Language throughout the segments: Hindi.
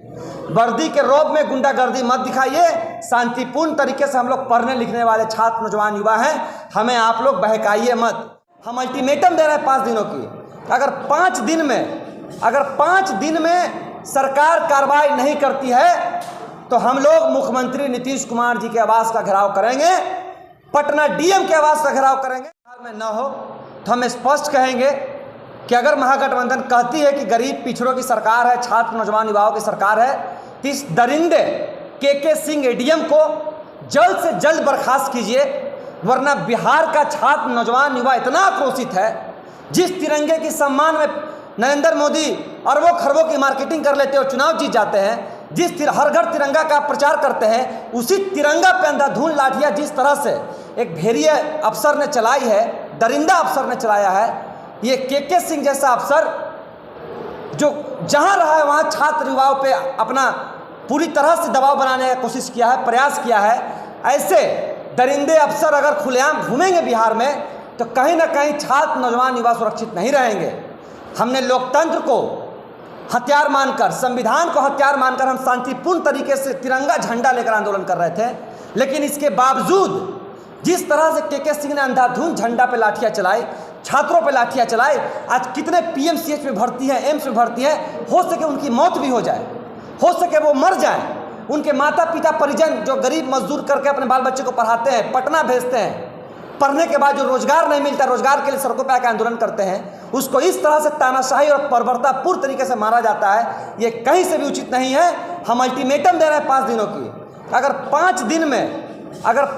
वर्दी के रौब में गुंडागर्दी मत दिखाइए। शांतिपूर्ण तरीके से हम लोग पढ़ने लिखने वाले छात्र नौजवान युवा हैं, हमें आप लोग बहकाइए मत। हम अल्टीमेटम दे रहे हैं 5 दिनों की। अगर 5 दिन में सरकार कार्रवाई नहीं करती है तो हम लोग मुख्यमंत्री नीतीश कुमार जी के आवास का घेराव करेंगे, पटना डीएम के आवास का घेराव करेंगे। में न हो तो हम स्पष्ट कहेंगे कि अगर महागठबंधन कहती है कि गरीब पिछड़ों की सरकार है, छात्र नौजवान युवाओं की सरकार है, तो इस दरिंदे के सिंह एडीएम को जल्द से जल्द बर्खास्त कीजिए, वरना बिहार का छात्र नौजवान युवा इतना आक्रोशित है। जिस तिरंगे की सम्मान में नरेंद्र मोदी अरबों खरबों की मार्केटिंग कर लेते और चुनाव जीत जाते हैं, जिस हर घर तिरंगा का प्रचार करते हैं, उसी तिरंगा पे अंधाधुंध लाठियाँ जिस तरह से एक भेड़िए अफसर ने चलाई है, दरिंदा अफसर ने चलाया है, ये के सिंह जैसा अफसर जो जहां रहा है वहां छात्र युवाओं पे अपना पूरी तरह से दबाव बनाने की कोशिश किया है, प्रयास किया है। ऐसे दरिंदे अफसर अगर खुलेआम घूमेंगे बिहार में तो कहीं ना कहीं छात्र नौजवान युवा सुरक्षित नहीं रहेंगे। हमने लोकतंत्र को हथियार मानकर, संविधान को हथियार मानकर हम शांतिपूर्ण तरीके से तिरंगा झंडा लेकर आंदोलन कर रहे थे, लेकिन इसके बावजूद जिस तरह से के सिंह ने अंधाधुंध झंडा पे लाठियां चलाई, छात्रों पे लाठियां चलाई, आज कितने पीएमसीएच में भर्ती हैं, एम्स में भर्ती हैं, हो सके उनकी मौत भी हो जाए, हो सके वो मर जाएं। उनके माता पिता परिजन जो गरीब मजदूर करके अपने बाल बच्चे को पढ़ाते हैं, पटना भेजते हैं, पढ़ने के बाद जो रोजगार नहीं मिलता, रोजगार के लिए सड़कों पर आकर आंदोलन करते हैं, उसको इस तरह से तानाशाही और बर्बरतापूर्ण तरीके से मारा जाता है, ये कहीं से भी उचित नहीं है। हम अल्टीमेटम दे रहे हैं 5 दिनों की। अगर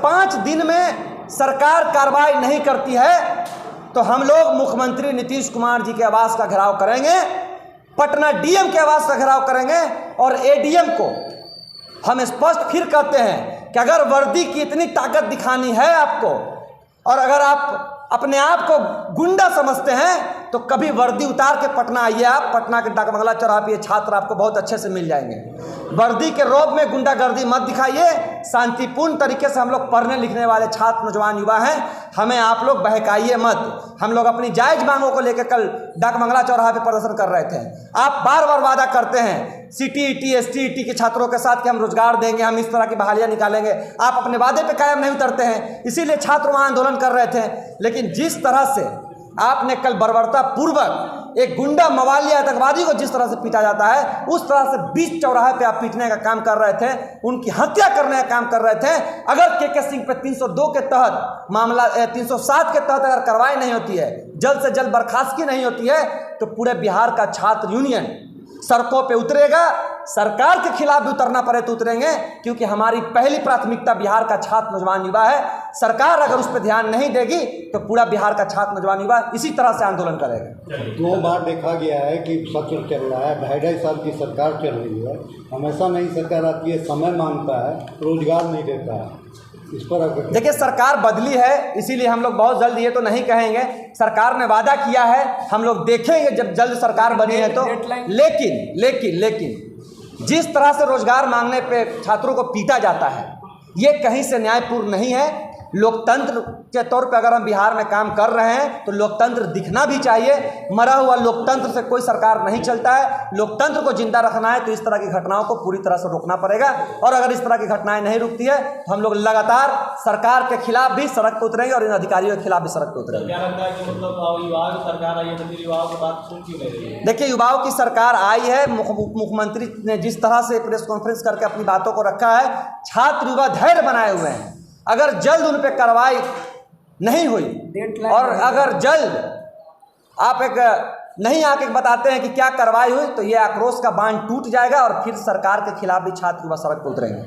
5 दिन में सरकार कार्रवाई नहीं करती है तो हम लोग मुख्यमंत्री नीतीश कुमार जी के आवास का घेराव करेंगे, पटना डीएम के आवास का घेराव करेंगे, और एडीएम को हम स्पष्ट फिर कहते हैं कि अगर वर्दी की इतनी ताकत दिखानी है आपको, और अगर आप अपने आप को गुंडा समझते हैं, तो कभी वर्दी उतार के पटना आइए। आप पटना के डाकबंगला चौराहे पे छात्र आपको बहुत अच्छे से मिल जाएंगे। वर्दी के रौब में गुंडागर्दी मत दिखाइए। शांतिपूर्ण तरीके से हम लोग पढ़ने लिखने वाले छात्र नौजवान युवा हैं, हमें आप लोग बहकाइए मत। हम लोग अपनी जायज मांगों को लेकर कल डाकबंगला चौराहे पे प्रदर्शन कर रहे थे। आप बार बार वादा करते हैं सीटीईटी एसटीईटी के छात्रों के साथ कि हम रोजगार देंगे, हम इस तरह की बहालियां निकालेंगे, आप अपने वादे पे कायम नहीं उतरते हैं, इसीलिए छात्र वहां आंदोलन कर रहे थे। लेकिन जिस तरह से आपने कल बर्बरता पूर्वक एक गुंडा मवाली आतंकवादी को जिस तरह से पीटा जाता है, उस तरह से बीच चौराहे पे आप पीटने का काम कर रहे थे, उनकी हत्या करने का काम कर रहे थे। अगर के सिंह पे 302 के तहत मामला 307 के तहत अगर कार्रवाई नहीं होती है, जल्द से जल्द बर्खास्तगी नहीं होती है, तो पूरे बिहार का छात्र यूनियन सड़कों पे उतरेगा। सरकार के खिलाफ भी उतरना पड़े तो उतरेंगे, क्योंकि हमारी पहली प्राथमिकता बिहार का छात्र नौजवान युवा है। सरकार अगर उस पर ध्यान नहीं देगी तो पूरा बिहार का छात्र नौजवान युवा इसी तरह से आंदोलन करेगा। 2 बार देखा गया है कि सत्र चल रहा है, 2.5 साल की सरकार चल रही है, हमेशा नई सरकार आती है, समय मांगता है, रोजगार नहीं देता है। इस पर देखिए, सरकार बदली है, इसीलिए हम लोग बहुत जल्द ये तो नहीं कहेंगे। सरकार ने वादा किया है, हम लोग देखेंगे जब जल्द सरकार बनी है तो। लेकिन जिस तरह से रोजगार मांगने पे छात्रों को पीटा जाता है, ये कहीं से न्यायपूर्ण नहीं है। लोकतंत्र के तौर पे अगर हम बिहार में काम कर रहे हैं तो लोकतंत्र दिखना भी चाहिए। मरा हुआ लोकतंत्र से कोई सरकार नहीं चलता है। लोकतंत्र को जिंदा रखना है तो इस तरह की घटनाओं को पूरी तरह से रोकना पड़ेगा, और अगर इस तरह की घटनाएं नहीं रुकती है तो हम लोग लगातार सरकार के खिलाफ भी सड़क पर उतरेंगे और इन अधिकारियों के खिलाफ भी सड़क पर उतरेंगे। क्या लगता है कि मतलब युवाओं की सरकार आई है तो युवाओं की बात सुन क्यों नहीं रही है? देखिए, युवाओं की सरकार आई है, मुख्यमंत्री ने जिस तरह से प्रेस कॉन्फ्रेंस करके अपनी बातों को रखा है, छात्र युवा धैर्य बनाए हुए हैं। अगर जल्द उन पर कार्रवाई नहीं हुई और अगर जल्द आप नहीं आके बताते हैं कि क्या कार्रवाई हुई, तो ये आक्रोश का बांध टूट जाएगा और फिर सरकार के खिलाफ भी छात्र युवा सड़क पर उतरेंगे।